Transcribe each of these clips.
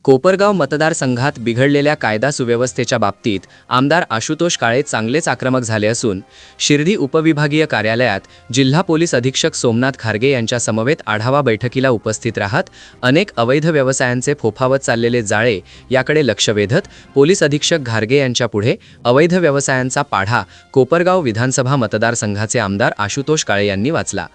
कोपरगाव मतदारसंघात बिघडलेल्या कायदा सुव्यवस्थेच्या बाबतीत आमदार आशुतोष काळे चांगलेच आक्रमक झाले असून शिर्डी उपविभागीय कार्यालयात जिल्हा पोलीस अधीक्षक सोमनाथ खारगे यांच्या समवेत आढावा बैठकीला उपस्थित राहत अनेक अवैध व्यवसायांचे फोफावत चाललेले जाळे याकडे लक्ष वेधत पोलीस अधीक्षक खारगे यांच्या पुढे अवैध व्यवसायांचा पाढा कोपरगाव विधानसभा मतदारसंघाचे आमदार आशुतोष काळे यांनी वाचला।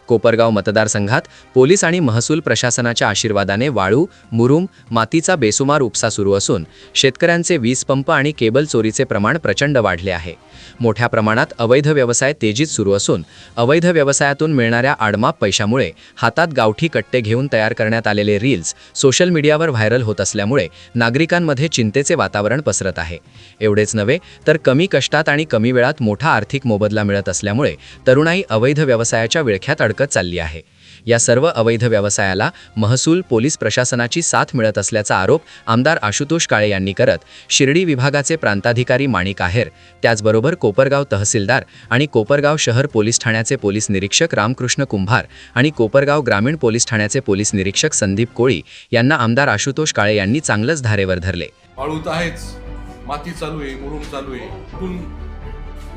कोपरगाव मतदारसंघात पोलीस आणि महसूल प्रशासनाच्या आशीर्वादाने वाळू, मुरुम, मातीचा बेसुमार उपसा सुरू असून शेतकऱ्यांचे वीज पंप आणि केबल चोरीचे प्रमाण प्रचंड वाढले आहे। मोठ्या प्रमाणात अवैध व्यवसाय तेजीत सुरू असून अवैध व्यवसायातून मिळणाऱ्या आडमाप पैशामुळे हातात गावठी कट्टे घेऊन तयार करण्यात आलेले रील्स सोशल मीडियावर व्हायरल होत असल्यामुळे नागरिकांमध्ये चिंतेचे वातावरण पसरत आहे। एवढेच नव्हे तर कमी कष्टात आणि कमी वेळात मोठा आर्थिक मोबदला मिळत असल्यामुळे तरुणाई अवैध व्यवसायाच्या विळख्यात अडकत चालली आहे। या सर्व अवैध व्यवसायाला महसूल पोलीस प्रशासनाची साथ मिळत असल्याचा आरोप आमदार आशुतोष काळे यांनी करत शिर्डी विभागाचे प्रांताधिकारी माणिक आहेर, त्याचबरोबर कोपरगाव तहसीलदार आणि कोपरगाव शहर पोलीस ठाण्याचे पोलीस निरीक्षक रामकृष्ण कुंभार आणि कोपरगाव ग्रामीण पोलीस ठाण्याचे पोलीस निरीक्षक संदीप कोळी यांना आमदार आशुतोष काळे यांनी चांगलंच धारेवर धरले। वाळू तर आहेच, माती चालू आहे, मुरुम चालू आहे, पण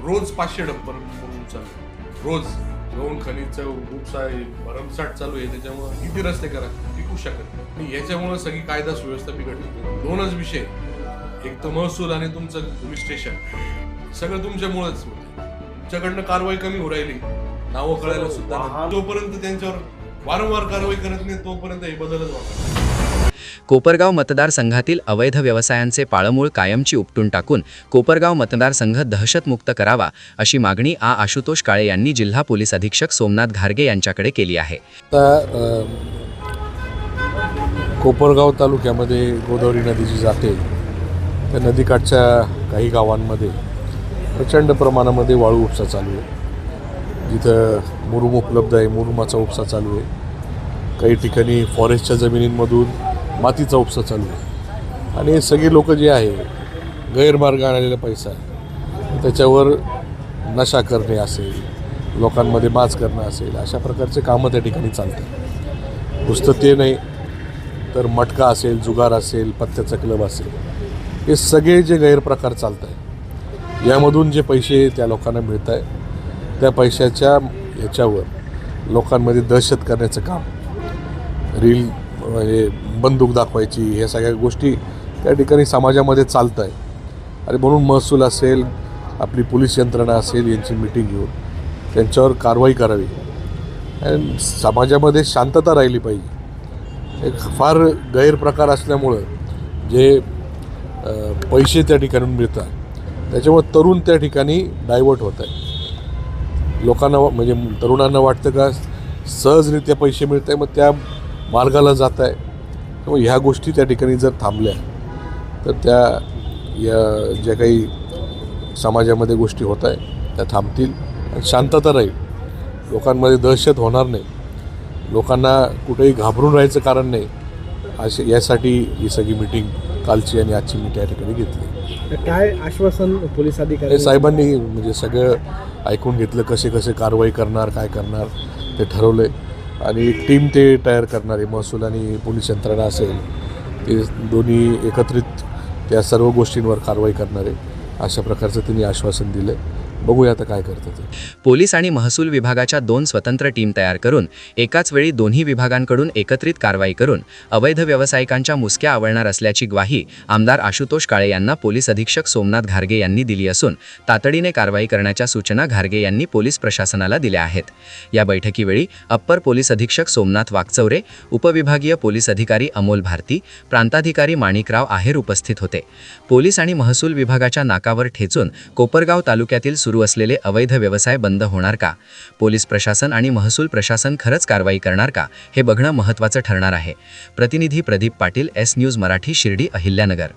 रोज 500 डंपर मुरुम चालू आहे, रोज गौण खनिजचा उपसा भरमसाठ चालू आहे। त्याच्यामुळे किती रस्ते करा टिकू शकत नाही आणि याच्यामुळे सगळी कायदा सुव्यवस्था बिघडली। दोनच विषय, एक तर महसूल आणि तुमचं पोलीस स्टेशन, सगळं तुमच्यामुळेच होतं। तुमच्याकडनं कारवाई कमी होऊ राहिली, नावं कळायला सुद्धा जोपर्यंत त्यांच्यावर वारंवार कारवाई करत नाही तोपर्यंत हे बदलच होणार। कोपरगाव मतदारसंघातील अवैध व्यवसायांचे पाळमूळ कायमची उपटून टाकून कोपरगाव मतदारसंघ दहशतमुक्त करावा अशी मागणी आशुतोष काळे यांनी जिल्हा पोलीस अधीक्षक सोमनाथ खारगे यांच्याकडे केली आहे। कोपरगाव तालुक्यामध्ये गोदावरी नदी जी जाते त्या नदीकाठच्या काही गावांमध्ये प्रचंड प्रमाणामध्ये वाळू उपसा चालू आहे। जिथं मुरुम उपलब्ध आहे, मुरुमाचा उपसा चालू आहे। काही ठिकाणी फॉरेस्टच्या जमिनींमधून मातीचा उपसा चालू आहे आणि सगळे लोक जे आहे गैरमार्गाने आलेला पैसा त्याच्यावर नशा करणे असेल, लोकांमध्ये माच करणं असेल, अशा प्रकारचे कामं त्या ठिकाणी चालतात। नुसतं ते नाही तर मटका असेल, जुगार असेल, पत्त्याचा क्लब असेल, हे सगळे जे गैरप्रकार चालत आहे यामधून जे पैसे त्या लोकांना मिळत आहे त्या पैशाच्या याच्यावर लोकांमध्ये दहशत करण्याचं काम, रील म्हणजे बंदूक दाखवायची, ह्या सगळ्या गोष्टी त्या ठिकाणी समाजामध्ये चालत आहे। आणि म्हणून महसूल असेल, आपली पोलीस यंत्रणा असेल, यांची मीटिंग घेऊन त्यांच्यावर कारवाई करावी आणि समाजामध्ये शांतता राहिली पाहिजे। एक फार गैरप्रकार असल्यामुळं जे पैसे त्या ठिकाणी मिळतात त्याच्यामुळे तरुण त्या ठिकाणी डायव्हर्ट होत आहे। लोकांना म्हणजे तरुणांना वाटतं का सहजरित्या पैसे मिळत आहे, मग त्या मार्गाला जात आहे। त्यामुळे ह्या गोष्टी त्या ठिकाणी जर थांबल्या तर त्या या ज्या काही समाजामध्ये गोष्टी होत आहे त्या थांबतील आणि शांतता राहील, लोकांमध्ये दहशत होणार नाही, लोकांना कुठेही घाबरून राहायचं कारण नाही। असे यासाठी ही सगळी मीटिंग कालची आणि आजची मी त्या ठिकाणी घेतली। काय आश्वासन पोलीस अधिकारी साहेबांनी म्हणजे सगळं ऐकून घेतलं, कसे कसे कारवाई करणार, काय करणार ते ठरवले आणि टीम ते तयार करणारे महसूल आणि पोलीस यंत्रणा असेल ते दोन्ही एकत्रित त्या सर्व गोष्टींवर कारवाई करणारे अशा प्रकारचं त्यांनी आश्वासन दिलं। बघूया आता काय करतात ते। पोलीस आणि महसूल विभागाच्या 2 स्वतंत्र टीम तयार करून एकाच वेळी दोन्ही विभागांकडून एकत्रित कारवाई करून अवैध व्यावसायिकांच्या मुसक्या आवळणार असल्याची ग्वाही आमदार आशुतोष काळे यांना पोलीस अधीक्षक सोमनाथ खारगे यांनी दिली असून तातडीने कारवाई करण्याच्या सूचना खारगे यांनी पोलीस प्रशासनाला दिल्या आहेत। या बैठकीवेळी अप्पर पोलीस अधीक्षक सोमनाथ वाकचौरे, उपविभागीय पोलीस अधिकारी अमोल भारती, प्रांताधिकारी माणिकराव आहेर उपस्थित होते। पोलीस आणि महसूल विभागाच्या नाकावर ठेचून कोपरगाव तालुक्यातील सुरू असलेले अवैध व्यवसाय बंद होणार का? पोलीस प्रशासन आणि महसूल प्रशासन खरंच कारवाई करणार का? हे बघणं महत्त्वाचं ठरणार आहे। प्रतिनिधी प्रदीप पाटील, एस न्यूज मराठी, शिर्डी, अहिल्यानगर।